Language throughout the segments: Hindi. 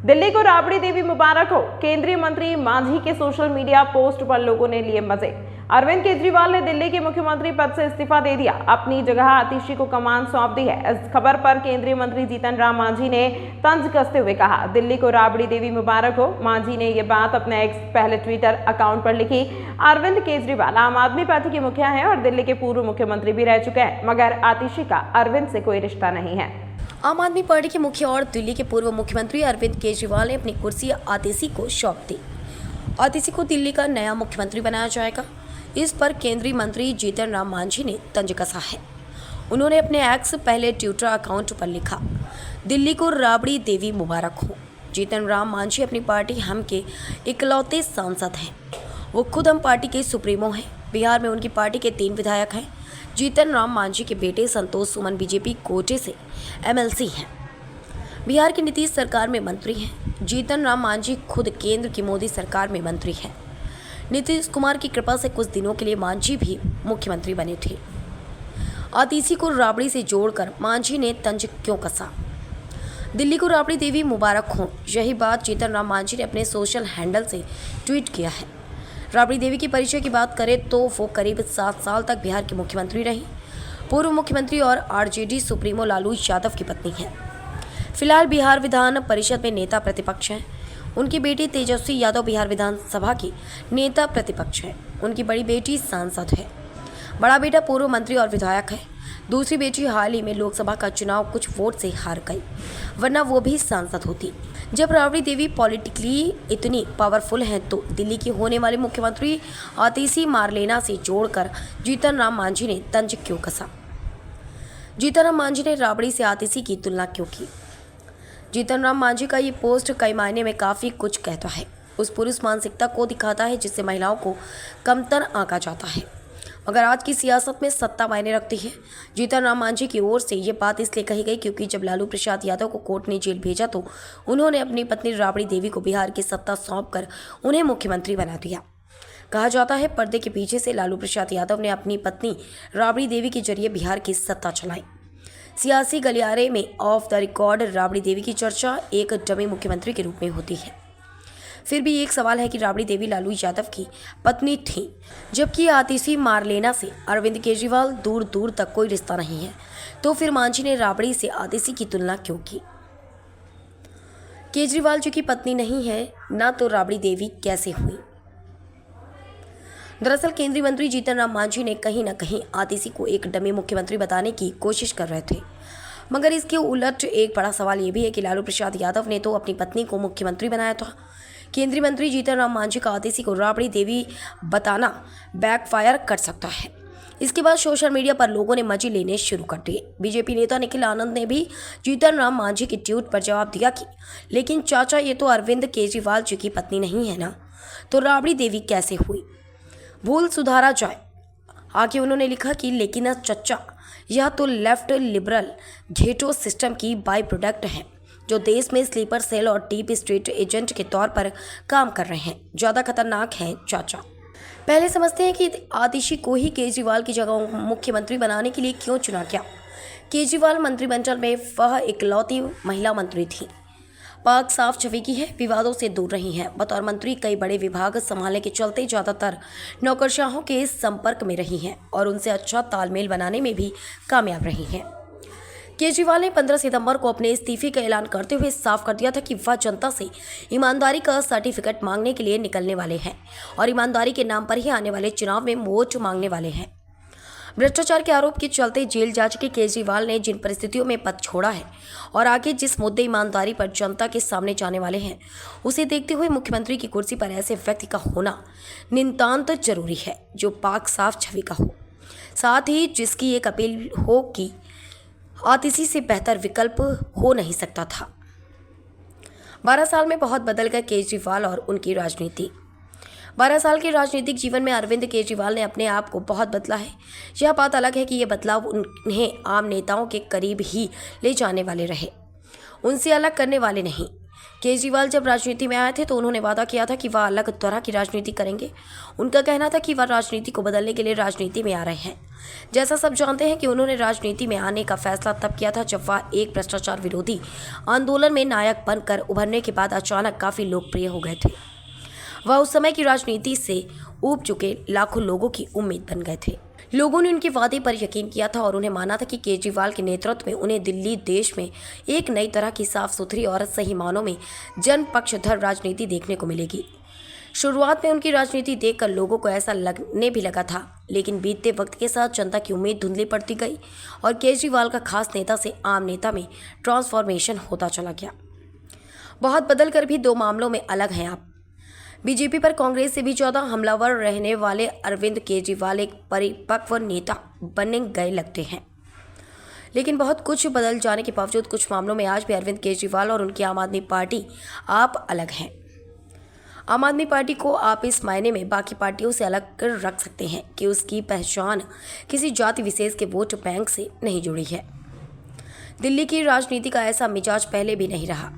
दिल्ली को राबड़ी देवी मुबारक हो। केंद्रीय मंत्री मांझी के सोशल मीडिया पोस्ट पर लोगों ने लिए मजे। अरविंद केजरीवाल ने दिल्ली के मुख्यमंत्री पद से इस्तीफा दे दिया, अपनी जगह आतिशी को कमान सौंप दी है। इस खबर पर केंद्रीय मंत्री जीतन राम मांझी ने तंज कसते हुए कहा, दिल्ली को राबड़ी देवी मुबारक हो। मांझी ने ये बात अपने एक्स पहले ट्विटर अकाउंट पर लिखी। अरविंद केजरीवाल आम आदमी पार्टी के मुखिया हैं और दिल्ली के पूर्व मुख्यमंत्री भी रह चुके हैं, मगर आतिशी का अरविंद से कोई रिश्ता नहीं है। आम आदमी पार्टी के मुखिया और दिल्ली के पूर्व मुख्यमंत्री अरविंद केजरीवाल ने अपनी कुर्सी आतिशी को सौंप दी। आतिशी को दिल्ली का नया मुख्यमंत्री बनाया जाएगा। इस पर केंद्रीय मंत्री जीतन राम मांझी ने तंज कसा है। उन्होंने अपने एक्स पहले ट्विटर अकाउंट पर लिखा, दिल्ली को राबड़ी देवी मुबारक हो। जीतन राम मांझी अपनी पार्टी हम के इकलौते सांसद हैं। वो खुद हम पार्टी के सुप्रीमो हैं। बिहार में उनकी पार्टी के 3 विधायक हैं। जीतन राम मांझी के बेटे संतोष सुमन बीजेपी कोटे से एमएलसी हैं। बिहार की नीतीश सरकार में मंत्री हैं। जीतन राम मांझी खुद केंद्र की मोदी सरकार में मंत्री हैं। नीतीश कुमार की कृपा से कुछ दिनों के लिए मांझी भी मुख्यमंत्री बने थे। आतिशी को राबड़ी से जोड़कर मांझी ने तंज क्यों कसा? दिल्ली को राबड़ी देवी मुबारक हो, यही बात जीतन राम मांझी ने अपने सोशल हैंडल से ट्वीट किया है। राबड़ी देवी के परिचय की बात करें तो वो करीब 7 साल तक बिहार की मुख्यमंत्री रही। पूर्व मुख्यमंत्री और आरजेडी सुप्रीमो लालू यादव की पत्नी हैं। फिलहाल बिहार विधान परिषद में नेता प्रतिपक्ष हैं। उनकी बेटी तेजस्वी यादव बिहार विधानसभा की नेता प्रतिपक्ष है। उनकी बड़ी बेटी सांसद है। बड़ा बेटा पूर्व मंत्री और विधायक है। दूसरी बेटी हाल ही में लोकसभा का चुनाव कुछ वोट से हार गई, वरना वो भी सांसद होती। जब राबड़ी देवी पॉलिटिकली इतनी पावरफुल हैं तो दिल्ली की होने वाली मुख्यमंत्री आतिशी मारलेना से जोड़कर जीतन राम मांझी ने तंज क्यों कसा? जीतन राम मांझी ने राबड़ी से आतिशी की तुलना क्यों की? जीतन राम मांझी का ये पोस्ट कई मायने में काफ़ी कुछ कहता है। उस पुरुष मानसिकता को दिखाता है जिससे महिलाओं को कमतर आंका जाता है, मगर आज की सियासत में सत्ता मायने रखती है। जीतन राम मांझी की ओर से ये बात इसलिए कही गई क्योंकि जब लालू प्रसाद यादव को कोर्ट ने जेल भेजा तो उन्होंने अपनी पत्नी राबड़ी देवी को बिहार की सत्ता सौंपकर उन्हें मुख्यमंत्री बना दिया। कहा जाता है पर्दे के पीछे से लालू प्रसाद यादव ने अपनी पत्नी राबड़ी देवी के जरिए बिहार की सत्ता चलाई। सियासी गलियारे में of the record Rabri Devi की चर्चा एक डमी मुख्यमंत्री के रूप में होती है। फिर भी एक सवाल है कि राबड़ी देवी लालू यादव की पत्नी थी, जबकि आतिशी मारलेना से अरविंद केजरीवाल दूर दूर तक कोई रिश्ता नहीं है। तो फिर मांझी ने राबड़ी से आतिशी की तुलना क्यों की? केजरीवाल जी की पत्नी नहीं है ना, तो राबड़ी देवी कैसे हुई? दरअसल केंद्रीय मंत्री जीतन राम मांझी ने कहीं न कहीं आतिशी को एक डमी मुख्यमंत्री बताने की कोशिश कर रहे थे, मगर इसके उलट एक बड़ा सवाल ये भी है कि लालू प्रसाद यादव ने तो अपनी पत्नी को मुख्यमंत्री बनाया था। केंद्रीय मंत्री जीतन राम मांझी का आतिशी को राबड़ी देवी बताना बैकफायर कर सकता है। इसके बाद सोशल मीडिया पर लोगों ने मजे लेने शुरू कर दिए। बीजेपी नेता निखिल आनंद ने भी जीतन राम मांझी की ट्वीट पर जवाब दिया कि लेकिन चाचा, ये तो अरविंद केजरीवाल जी की पत्नी नहीं है ना, तो राबड़ी देवी कैसे हुई? भूल सुधारा जाए। आगे उन्होंने लिखा कि लेकिन चच्चा, यह तो लेफ्ट लिबरल घेटो सिस्टम की बाई प्रोडक्ट है जो देश में स्लीपर सेल और डीप स्टेट एजेंट के तौर पर काम कर रहे हैं। ज़्यादा खतरनाक है चाचा। पहले समझते हैं कि आतिशी को ही केजरीवाल की जगह मुख्यमंत्री बनाने के लिए क्यों चुना गया। केजरीवाल मंत्रिमंडल में वह इकलौती महिला मंत्री थी। पाक साफ छवि की है, विवादों से दूर रही हैं। बतौर मंत्री कई बड़े विभाग संभालने के चलते ज़्यादातर नौकरशाहों के संपर्क में रही हैं और उनसे अच्छा तालमेल बनाने में भी कामयाब रही हैं। केजरीवाल ने 15 सितंबर को अपने इस्तीफे का ऐलान करते हुए साफ कर दिया था कि वह जनता से ईमानदारी का सर्टिफिकेट मांगने के लिए निकलने वाले हैं और ईमानदारी के नाम पर ही आने वाले चुनाव में वोट मांगने वाले हैं। भ्रष्टाचार के आरोप के चलते जेल जा चुके केजरीवाल ने जिन परिस्थितियों में पद छोड़ा है और आगे जिस मुद्दे ईमानदारी पर जनता के सामने जाने वाले हैं, उसे देखते हुए मुख्यमंत्री की कुर्सी पर ऐसे व्यक्ति का होना नितांत जरूरी है जो पाक साफ छवि का हो, साथ ही जिसकी एक अपील हो कि आतिशी से बेहतर विकल्प हो नहीं सकता था। 12 साल में बहुत बदल गए केजरीवाल और उनकी राजनीति। 12 साल के राजनीतिक जीवन में अरविंद केजरीवाल ने अपने आप को बहुत बदला है। यह बात अलग है कि यह बदलाव उन्हें आम नेताओं के करीब ही ले जाने वाले रहे, उनसे अलग करने वाले नहीं। केजरीवाल जब राजनीति में आए थे तो उन्होंने वादा किया था कि वह अलग तरह की राजनीति करेंगे। उनका कहना था कि वह राजनीति को बदलने के लिए राजनीति में आ रहे हैं। जैसा सब जानते हैं कि उन्होंने राजनीति में आने का फैसला तब किया था जब वह एक भ्रष्टाचार विरोधी आंदोलन में नायक बनकर उभरने के बाद अचानक काफ़ी लोकप्रिय हो गए थे। वह उस समय की राजनीति से ऊब चुके लाखों लोगों की उम्मीद बन गए थे। लोगों ने उनके वादे पर यकीन किया था और उन्हें माना था कि केजरीवाल के नेतृत्व में उन्हें दिल्ली देश में एक नई तरह की साफ सुथरी और सही मानों में जनपक्षधर राजनीति देखने को मिलेगी। शुरुआत में उनकी राजनीति देखकर लोगों को ऐसा लगने भी लगा था, लेकिन बीतते वक्त के साथ जनता की उम्मीद धुंधली पड़ती गई और केजरीवाल का खास नेता से आम नेता में ट्रांसफॉर्मेशन होता चला गया। बहुत बदल कर भी दो मामलों में अलग हैं आप। बीजेपी पर कांग्रेस से भी ज़्यादा हमलावर रहने वाले अरविंद केजरीवाल एक परिपक्व नेता बनने गए लगते हैं, लेकिन बहुत कुछ बदल जाने के बावजूद कुछ मामलों में आज भी अरविंद केजरीवाल और उनकी आम आदमी पार्टी आप अलग हैं। आम आदमी पार्टी को आप इस मायने में बाकी पार्टियों से अलग कर रख सकते हैं कि उसकी पहचान किसी जाति विशेष के वोट बैंक से नहीं जुड़ी है। दिल्ली की राजनीति का ऐसा मिजाज पहले भी नहीं रहा।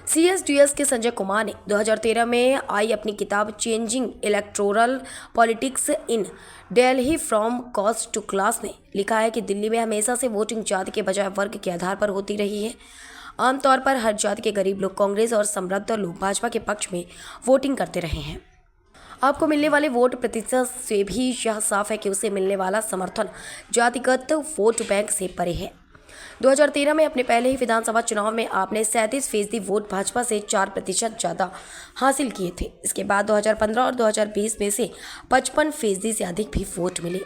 CSDS के संजय कुमार ने 2013 में आई अपनी किताब changing electoral politics in Delhi from caste to class में लिखा है कि दिल्ली में हमेशा से वोटिंग जाति के बजाय वर्ग के आधार पर होती रही है। आमतौर पर हर जाति के गरीब लोग कांग्रेस और समृद्ध लोग भाजपा के पक्ष में वोटिंग करते रहे हैं। आपको मिलने वाले वोट प्रतिशत से भी यह साफ है कि उसे मिलने वाला समर्थन जातिगत वोट बैंक से परे है। 2013 में अपने पहले ही विधानसभा चुनाव में आपने 37% वोट भाजपा से 4% ज़्यादा हासिल किए थे। इसके बाद 2015 और 2020 में से 55% से अधिक भी वोट मिले।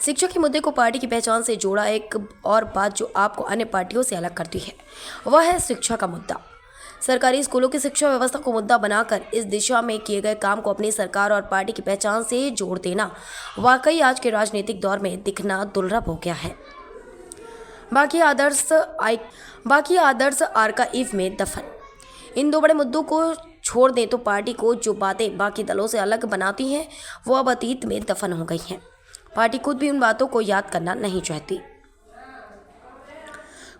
शिक्षा के मुद्दे को पार्टी की पहचान से जोड़ा एक और बात जो आपको अन्य पार्टियों से अलग करती है वह है शिक्षा का मुद्दा। सरकारी स्कूलों की शिक्षा व्यवस्था को मुद्दा बनाकर इस दिशा में किए गए काम को अपनी सरकार और पार्टी की पहचान से जोड़ देना वाकई आज के राजनीतिक दौर में दिखना दुर्लभ हो गया है। बाकी आदर्श आर्काइव में दफन। इन दो बड़े मुद्दों को छोड़ दें तो पार्टी को जो बातें बाकी दलों से अलग बनाती हैं वो अब अतीत में दफन हो गई हैं। पार्टी खुद भी उन बातों को याद करना नहीं चाहती।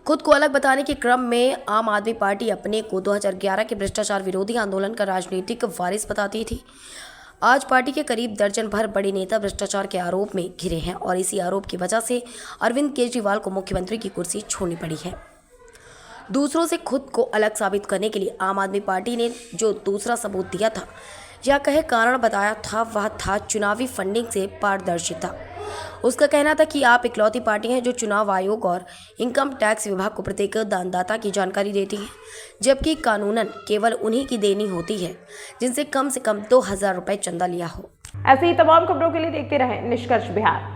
खुद को अलग बताने के क्रम में आम आदमी पार्टी अपने को 2011 के भ्रष्टाचार विरोधी आंदोलन का राजनीतिक वारिस बताती थी। आज पार्टी के करीब दर्जन भर बड़े नेता भ्रष्टाचार के आरोप में घिरे हैं और इसी आरोप की वजह से अरविंद केजरीवाल को मुख्यमंत्री की कुर्सी छोड़नी पड़ी है। दूसरों से खुद को अलग साबित करने के लिए आम आदमी पार्टी ने जो दूसरा सबूत दिया था या कहे कारण बताया था वह था चुनावी फंडिंग से पारदर्शिता। उसका कहना था कि आप इकलौती पार्टी हैं जो चुनाव आयोग और इनकम टैक्स विभाग को प्रत्येक दानदाता की जानकारी देती है, जबकि कानूनन केवल उन्हीं की देनी होती है जिनसे कम से कम 2000 रुपये चंदा लिया हो। ऐसी ही तमाम खबरों के लिए देखते रहें निष्कर्ष बिहार।